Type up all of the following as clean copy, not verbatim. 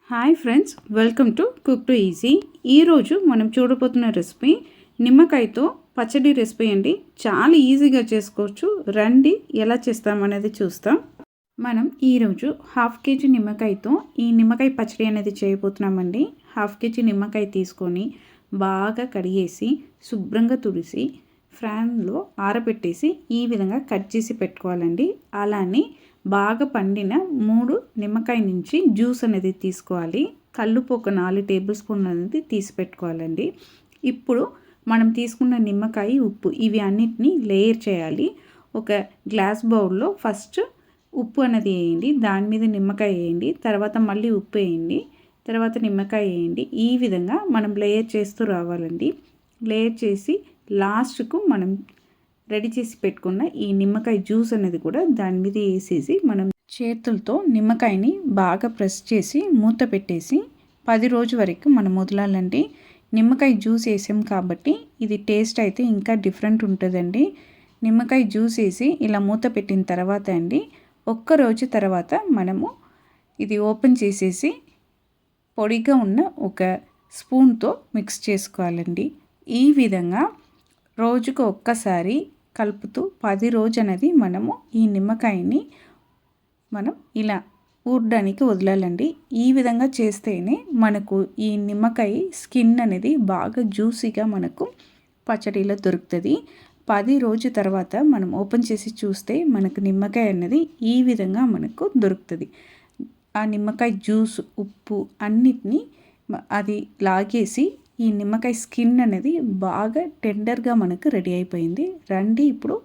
Hi friends, welcome to cook to easy. ఈరోజు మనం చూడబోతున్న recipe నిమ్మకాయతో పచ్చడి రెసిపీ అండి. చాలా ఈజీగా చేసుకోవచ్చు. రండి ఎలా చేస్తామనేది చూస్తాం. మనం ఈరోజు 1/2 కేజీ నిమ్మకాయతో ఈ నిమ్మకాయ పచ్చడి అనేది చేయబోతున్నామండి. 1/2 కేజీ నిమ్మకాయ తీసుకొని బాగా కడిగేసి శుభ్రంగా తుడిసి ఫ్యాన్లో ఆరబెట్టేసి ఈ విధంగా కట్ చేసి పెట్టుకోవాలండి. అలానే బాగా పండిన 3 నిమ్మకాయ నుంచి జ్యూస్ అనేది తీసుకోవాలి. కల్లుపు ఒక 4 టేబుల్ స్పూన్లు అనేది తీసి పెట్టుకోవాలండి. ఇప్పుడు మనం తీసుకున్న నిమ్మకాయ, ఉప్పు ఇవి అన్నిటినీ లేయర్ చేయాలి. ఒక గ్లాస్ బౌల్లో ఫస్ట్ ఉప్పు అనేది వేయండి, దాని మీద నిమ్మకాయ వేయండి, తర్వాత మళ్ళీ ఉప్పు వేయండి, తర్వాత నిమ్మకాయ వేయండి. ఈ విధంగా మనం లేయర్ చేస్తూ రావాలండి. లేయర్ చేసి లాస్ట్కు మనం రెడీ చేసి పెట్టుకున్న ఈ నిమ్మకాయ జ్యూస్ అనేది కూడా దాని మీద వేసేసి మనం చేతులతో నిమ్మకాయని బాగా ప్రెస్ చేసి మూత పెట్టేసి 10 రోజుల వరకు మనం వదలాలండి. నిమ్మకాయ జ్యూస్ వేసాం కాబట్టి ఇది టేస్ట్ అయితే ఇంకా డిఫరెంట్ ఉంటుందండి. నిమ్మకాయ జ్యూస్ వేసి ఇలా మూత పెట్టిన తర్వాత అండి, ఒక్క రోజు తర్వాత మనము ఇది ఓపెన్ చేసేసి పొడిగా ఉన్న ఒక స్పూన్తో మిక్స్ చేసుకోవాలండి. ఈ విధంగా రోజుకు ఒక్కసారి కలుపుతూ 10 రోజు అనేది మనము ఈ నిమ్మకాయని మనం ఇలా ఊరడానికి వదలాలండి. ఈ విధంగా చేస్తేనే మనకు ఈ నిమ్మకాయ స్కిన్ అనేది బాగా జ్యూసీగా మనకు పచ్చడిలో దొరుకుతుంది. 10 రోజు తర్వాత మనం ఓపెన్ చేసి చూస్తే మనకు నిమ్మకాయ అనేది ఈ విధంగా మనకు దొరుకుతుంది. ఆ నిమ్మకాయ జ్యూస్, ఉప్పు అన్నిటినీ అది లాగేసి ఈ నిమ్మకాయ స్కిన్ అనేది బాగా టెండర్గా మనకు రెడీ అయిపోయింది. రండి ఇప్పుడు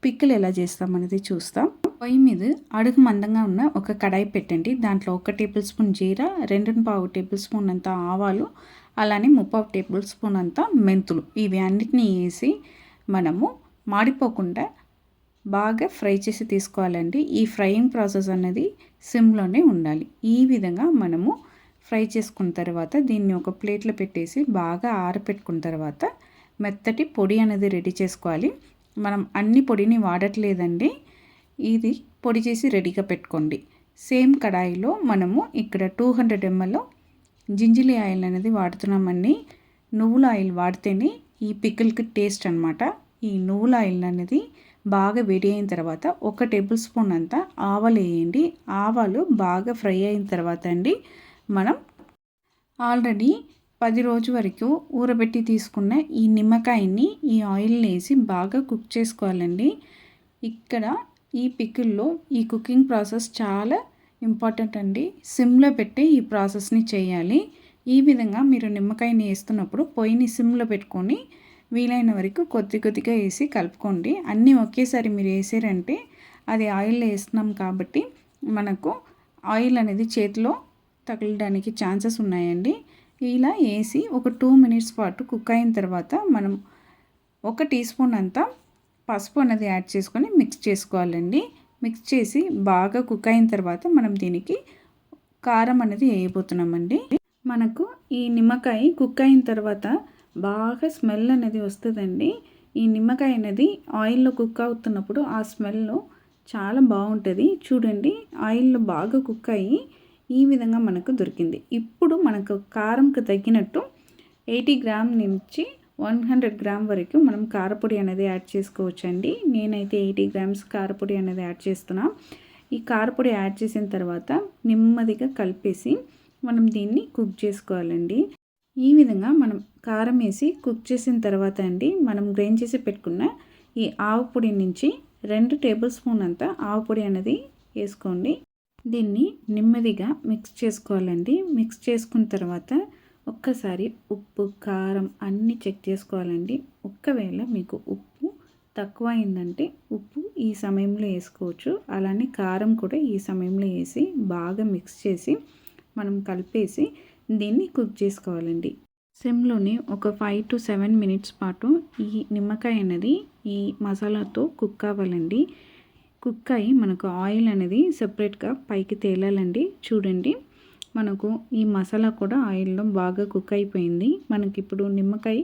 పికిల్ ఎలా చేస్తామనేది చూస్తాం. పొయ్యి మీద అడుగు మందంగా ఉన్న ఒక కడాయి పెట్టండి. దాంట్లో 1 టేబుల్ స్పూన్ జీరా, 2.5 టేబుల్ స్పూన్ అంత ఆవాలు, అలానే 3/4 టేబుల్ స్పూన్ అంత మెంతులు ఇవి అన్నిటినీ వేసి మనము మాడిపోకుండా బాగా ఫ్రై చేసి తీసుకోవాలండి. ఈ ఫ్రైయింగ్ ప్రాసెస్ అనేది సిమ్లోనే ఉండాలి. ఈ విధంగా మనము ఫ్రై చేసుకున్న తర్వాత దీన్ని ఒక ప్లేట్లో పెట్టేసి బాగా ఆరపెట్టుకున్న తర్వాత మెత్తటి పొడి అనేది రెడీ చేసుకోవాలి. మనం అన్ని పొడిని వాడట్లేదండి, ఇది పొడి చేసి రెడీగా పెట్టుకోండి. సేమ్ కడాయిలో మనము ఇక్కడ 200 ml జింజలి ఆయిల్ అనేది వాడుతున్నామండి. నువ్వుల ఆయిల్ వాడితేనే ఈ పికిల్కి టేస్ట్ అనమాట. ఈ నువ్వుల ఆయిల్ అనేది బాగా వేడి అయిన తర్వాత 1 టేబుల్ స్పూన్ అంతా ఆవాలు వేయండి. ఆవాలు బాగా ఫ్రై అయిన తర్వాత అండి, మనం ఆల్రెడీ 10 రోజు వరకు ఊరబెట్టి తీసుకున్న ఈ నిమ్మకాయని ఈ ఆయిల్ వేసి బాగా కుక్ చేసుకోవాలండి. ఇక్కడ ఈ పికిల్లో ఈ కుకింగ్ ప్రాసెస్ చాలా ఇంపార్టెంట్ అండి. సిమ్లో పెట్టి ఈ ప్రాసెస్ని చేయాలి. ఈ విధంగా మీరు నిమ్మకాయని వేస్తున్నప్పుడు పొయ్యిని సిమ్లో పెట్టుకొని వీలైన వరకు కొద్ది కొద్దిగా వేసి కలుపుకోండి. అన్నీ ఒకేసారి మీరు వేసారంటే అది ఆయిల్ వేస్తున్నాం కాబట్టి మనకు ఆయిల్ అనేది చేతిలో తగలడానికి ఛాన్సెస్ ఉన్నాయండి. ఇలా వేసి ఒక 2 మినిట్స్ పాటు కుక్ అయిన తర్వాత మనం 1 టీ స్పూన్ అంతా పసుపు అనేది యాడ్ చేసుకొని మిక్స్ చేసుకోవాలండి. మిక్స్ చేసి బాగా కుక్ అయిన తర్వాత మనం దీనికి కారం అనేది వేయబోతున్నామండి. మనకు ఈ నిమ్మకాయ కుక్ అయిన తర్వాత బాగా స్మెల్ అనేది వస్తుందండి. ఈ నిమ్మకాయ అనేది ఆయిల్లో కుక్ అవుతున్నప్పుడు ఆ స్మెల్ చాలా బాగుంటుంది. చూడండి, ఆయిల్లో బాగా కుక్ అయ్యి ఈ విధంగా మనకు దొరికింది. ఇప్పుడు మనకు కారంకు తగ్గినట్టు 80 గ్రామ్ నుంచి 100 గ్రామ్ వరకు మనం కారపొడి అనేది యాడ్ చేసుకోవచ్చండి. నేనైతే 80 గ్రామ్స్ కారపొడి అనేది యాడ్ చేస్తున్నా. ఈ కారపొడి యాడ్ చేసిన తర్వాత నెమ్మదిగా కలిపేసి మనం దీన్ని కుక్ చేసుకోవాలండి. ఈ విధంగా మనం కారం వేసి కుక్ చేసిన తర్వాత అండి, మనం గ్రైండ్ చేసి పెట్టుకున్న ఈ ఆవు పొడి నుంచి 2 టేబుల్ స్పూన్ అంతా ఆవు పొడి అనేది వేసుకోండి. దీన్ని నెమ్మదిగా మిక్స్ చేసుకోవాలండి. మిక్స్ చేసుకున్న తర్వాత ఒక్కసారి ఉప్పు, కారం అన్నీ చెక్ చేసుకోవాలండి. ఒకవేళ మీకు ఉప్పు తక్కువ అయిందంటే ఉప్పు ఈ సమయంలో వేసుకోవచ్చు. అలానే కారం కూడా ఈ సమయంలో వేసి బాగా మిక్స్ చేసి మనం కలిపేసి దీన్ని కుక్ చేసుకోవాలండి. సిమ్లోని ఒక 5 to 7 మినిట్స్ పాటు ఈ నిమ్మకాయ అనేది ఈ మసాలాతో కుక్ అవ్వాలండి. కుక్ అయ్యి మనకు ఆయిల్ అనేది సెపరేట్గా పైకి తేలాలండి. చూడండి, మనకు ఈ మసాలా కూడా ఆయిల్లో బాగా కుక్ అయిపోయింది. మనకి ఇప్పుడు నిమ్మకాయ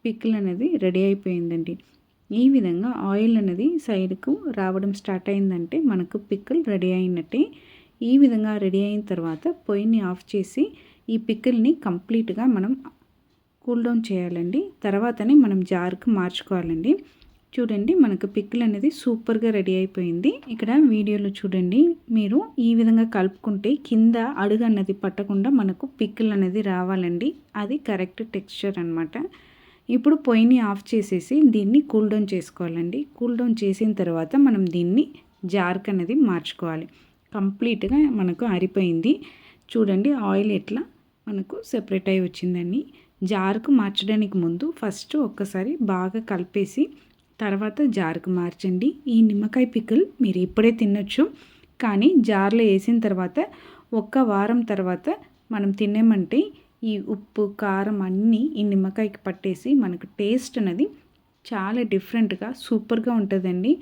పికిల్ అనేది రెడీ అయిపోయిందండి. ఈ విధంగా ఆయిల్ అనేది సైడ్కు రావడం స్టార్ట్ అయిందంటే మనకు పికిల్ రెడీ అయినట్టే. ఈ విధంగా రెడీ అయిన తర్వాత పొయ్యిని ఆఫ్ చేసి ఈ పికిల్ని కంప్లీట్గా మనం కూల్ డౌన్ చేయాలండి. తర్వాతనే మనం జార్కి మార్చుకోవాలండి. చూడండి మనకు పికిల్ అనేది సూపర్గా రెడీ అయిపోయింది. ఇక్కడ వీడియోలో చూడండి మీరు ఈ విధంగా కలుపుకుంటే కింద అడుగు అన్నది పట్టకుండా మనకు పికిల్ అనేది రావాలండి. అది కరెక్ట్ టెక్స్చర్ అనమాట. ఇప్పుడు పొయ్యిని ఆఫ్ చేసేసి దీన్ని కూల్ డౌన్ చేసుకోవాలండి. కూల్ డౌన్ చేసిన తర్వాత మనం దీన్ని జార్కి అనేది మార్చుకోవాలి. కంప్లీట్గా మనకు ఆరిపోయింది. చూడండి ఆయిల్ ఎట్లా మనకు సెపరేట్ అయి వచ్చిందండి. జార్కు మార్చడానికి ముందు ఫస్ట్ ఒక్కసారి బాగా కలిపేసి తర్వాత జార్కు మార్చండి. ఈ నిమ్మకాయ పికిల్ మీరు ఇప్పుడే తినొచ్చు, కానీ జార్లో వేసిన తర్వాత ఒక్క వారం తర్వాత మనం తినేమంటే ఈ ఉప్పు కారం అన్నీ ఈ నిమ్మకాయకి పట్టేసి మనకు టేస్ట్ అనేది చాలా డిఫరెంట్గా సూపర్గా ఉంటుందండి.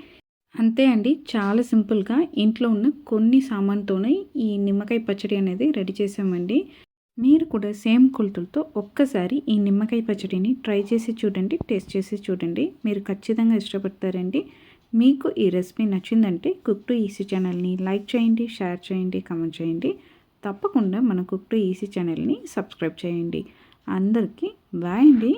అంతే అండి, చాలా సింపుల్గా ఇంట్లో ఉన్న కొన్ని సామాన్తోనే ఈ నిమ్మకాయ పచ్చడి అనేది రెడీ చేసామండి. మీరు కూడా సేమ్ కొలతలతో ఒక్కసారి ఈ నిమ్మకాయ పచ్చడిని ట్రై చేసి చూడండి, టేస్ట్ చేసి చూడండి. మీరు ఖచ్చితంగా ఇష్టపడతారండి. మీకు ఈ రెసిపీ నచ్చిందంటే కుక్ టు ఈజీ ఛానల్ని లైక్ చేయండి, షేర్ చేయండి, కామెంట్ చేయండి. తప్పకుండా మన కుక్ టు ఈజీ ఛానల్ని సబ్స్క్రైబ్ చేయండి. అందరికీ బాయ్ అండి.